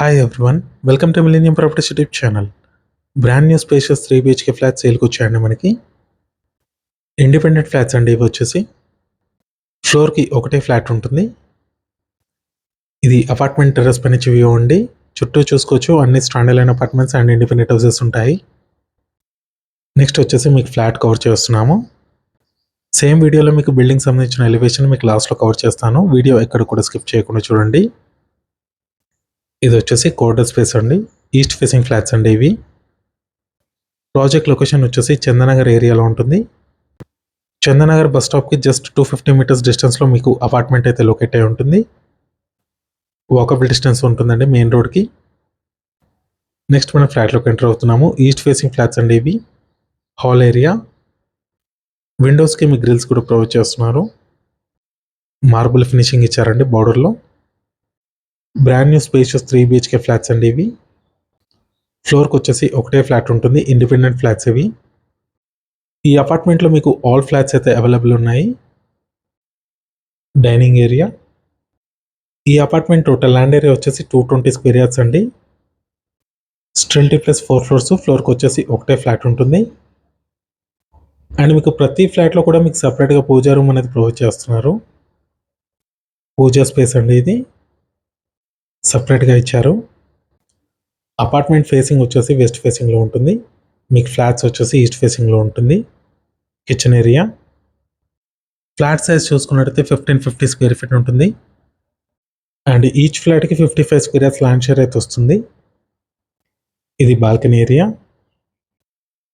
Hi everyone, welcome to Millennium Properties YouTube channel. Brand new spacious 3 BHK flats సేల్కి వచ్చాయండి మనకి. Independent flats అండి ఇవి వచ్చేసి. ఫ్లోర్కి ఒకటే ఫ్లాట్ ఉంటుంది. ఇది అపార్ట్మెంట్ టెర్రస్ పై నుంచి వ్యూ అండి. చుట్టూ చూసుకోవచ్చు అన్ని standard line apartments and independent houses ఉంటాయి. నెక్స్ట్ వచ్చేసి మీకు ఫ్లాట్ కవర్ చేస్తున్నాము. సేమ్ వీడియోలో మీకు బిల్డింగ్ సంబంధించిన ఎలివేషన్ మీకు లాస్ట్లో కవర్ చేస్తాను. వీడియో ఎక్కడ కూడా స్కిప్ చేయకుండా చూడండి. ఇది వచ్చేసి కోర్డర్ స్పేస్ అండి. ఈస్ట్ ఫేసింగ్ ఫ్లాట్స్ అండి ఇవి. ప్రాజెక్ట్ లొకేషన్ వచ్చేసి చందనగర్ ఏరియాలో ఉంటుంది. చందనగర్ బస్ స్టాప్కి జస్ట్ 250 మీటర్స్ డిస్టెన్స్లో మీకు అపార్ట్మెంట్ అయితే లొకేట్ అయి ఉంటుంది. వాకబుల్ డిస్టెన్స్ ఉంటుందండి మెయిన్ రోడ్కి. నెక్స్ట్ మనం ఫ్లాట్లోకి ఎంటర్ అవుతున్నాము. ఈస్ట్ ఫేసింగ్ ఫ్లాట్స్ అండి ఇవి. హాల్ ఏరియా, విండోస్కి మీ గ్రిల్స్ కూడా ప్రొవైడ్ చేస్తున్నారు. మార్బుల్ ఫినిషింగ్ ఇచ్చారండి బార్డర్లో. Brand new spacious 3 BHK flats అండి ఇవి. ఫ్లోర్కి వచ్చేసి ఒకటే ఫ్లాట్ ఉంటుంది. ఇండిపెండెంట్ ఫ్లాట్స్ ఇవి. ఈ అపార్ట్మెంట్లో మీకు ఆల్ ఫ్లాట్స్ అయితే అవైలబుల్ ఉన్నాయి. Dining area. ఈ అపార్ట్మెంట్ టోటల్ ల్యాండ్ ఏరియా వచ్చేసి 220 స్క్వేర్ యార్డ్స్ అండి. స్ట్రెల్టీ ప్లస్ 4 ఫ్లోర్స్. ఫ్లోర్కి వచ్చేసి ఒకటే ఫ్లాట్ ఉంటుంది. అండ్ మీకు ప్రతి ఫ్లాట్లో కూడా మీకు సపరేట్గా పూజా రూమ్ అనేది ప్రొవైడ్ చేస్తున్నారు. పూజా స్పేస్ అండి ఇది. సపరేట్గా ఇచ్చారు. అపార్ట్మెంట్ ఫేసింగ్ వచ్చేసి వెస్ట్ ఫేసింగ్లో ఉంటుంది. మీకు ఫ్లాట్స్ వచ్చేసి ఈస్ట్ ఫేసింగ్లో ఉంటుంది. Kitchen area. ఫ్లాట్ సైజ్ చూసుకున్నట్టయితే 1550 స్క్వేర్ ఫీట్ ఉంటుంది. అండ్ ఈచ్ ఫ్లాట్కి 55 స్క్వేర్ యార్డ్స్ ల్యాండ్ షేర్ అయితే వస్తుంది. ఇది బాల్కనీ ఏరియా.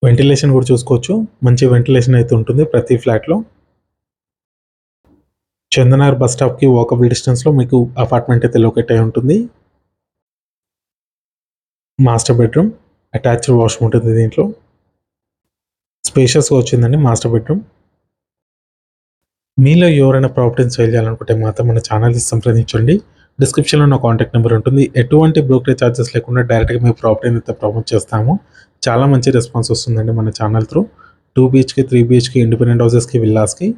వెంటిలేషన్ కూడా చూసుకోవచ్చు. మంచి వెంటిలేషన్ అయితే ఉంటుంది ప్రతి ఫ్లాట్లో. చందనగర్ బస్ స్టాప్కి వాకబుల్ డిస్టెన్స్లో మీకు అపార్ట్మెంట్ అయితే లొకేట్ అయి ఉంటుంది. మాస్టర్ బెడ్రూమ్, అటాచ్డ్ వాష్రూమ్ ఉంటుంది దీంట్లో. స్పేషియస్గా వచ్చిందండి మాస్టర్ బెడ్రూమ్. మీలో ఎవరైనా ప్రాపర్టీని సేల్ చేయాలనుకుంటే మాత్రం మన ఛానల్ని సంప్రదించండి. డిస్క్రిప్షన్లో నా కాంటాక్ట్ నెంబర్ ఉంటుంది. ఎటువంటి బ్రోకరేజ్ ఛార్జెస్ లేకుండా డైరెక్ట్గా మీ ప్రాపర్టీని అయితే ప్రమోట్ చేస్తాము. చాలా మంచి రెస్పాన్స్ వస్తుందండి మన channel through. 2 BHK 3 BHK independent హౌసెస్కి విల్లాస్కి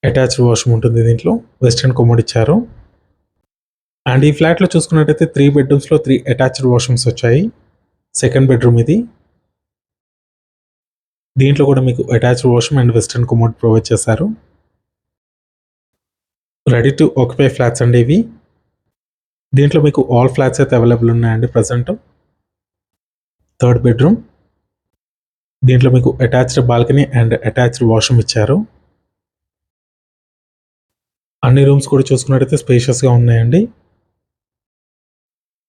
అటాచ్డ్ వాష్రూమ్ ఉంటుంది దీంట్లో. వెస్టర్న్ కమోడ్ ఇచ్చారు. అండ్ ఈ ఫ్లాట్లో చూసుకున్నట్టయితే 3 బెడ్రూమ్స్లో 3 అటాచ్డ్ వాష్రూమ్స్ వచ్చాయి. సెకండ్ బెడ్రూమ్ ఇది. దీంట్లో కూడా మీకు attached washroom and western commode provide చేశారు. రెడీ టు ఆక్యుపై ఫ్లాట్స్ అండి ఇవి. దీంట్లో మీకు ఆల్ ఫ్లాట్స్ అయితే అవైలబుల్ ఉన్నాయండి ప్రజెంట్. Third bedroom. దీంట్లో మీకు attached balcony and attached washroom ఇచ్చారు. అన్ని రూమ్స్ కూడా చూసుకున్నట్టయితే స్పేషియస్గా ఉన్నాయండి.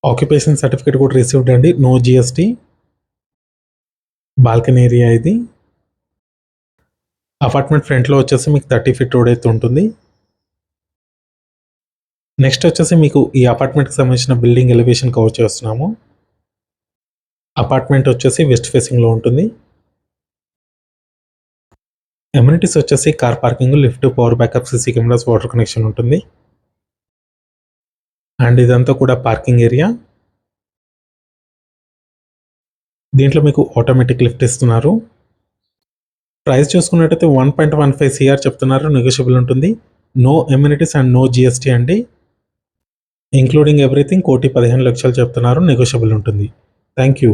ఆక్యుపేషన్ సర్టిఫికేట్ కూడా రిసీవ్డ్ అండి. No GST. బాల్కనీ ఏరియా ఇది. అపార్ట్మెంట్ ఫ్రంట్లో వచ్చేసి మీకు 30 ఫీట్ రోడ్ అయితే ఉంటుంది. నెక్స్ట్ వచ్చేసి మీకు ఈ అపార్ట్మెంట్కి సంబంధించిన బిల్డింగ్ ఎలివేషన్ కవర్ చేస్తున్నాము. అపార్ట్మెంట్ వచ్చేసి వెస్ట్ ఫేసింగ్లో ఉంటుంది. ఎమ్యూనిటీస్ వచ్చేసి car parking, lift, power backup, CC cameras, water connection ఉంటుంది. అండ్ ఇదంతా కూడా పార్కింగ్ ఏరియా. దీంట్లో మీకు ఆటోమేటిక్ లిఫ్ట్ ఇస్తున్నారు. ప్రైస్ చూసుకున్నట్టయితే 1.15 CR చెప్తున్నారు. నెగోషియబుల్ ఉంటుంది. No amenities and no GST అండి. ఇంక్లూడింగ్ ఎవ్రీథింగ్ 1,15,00,000 చెప్తున్నారు. నెగోషియబుల్ ఉంటుంది. Thank you.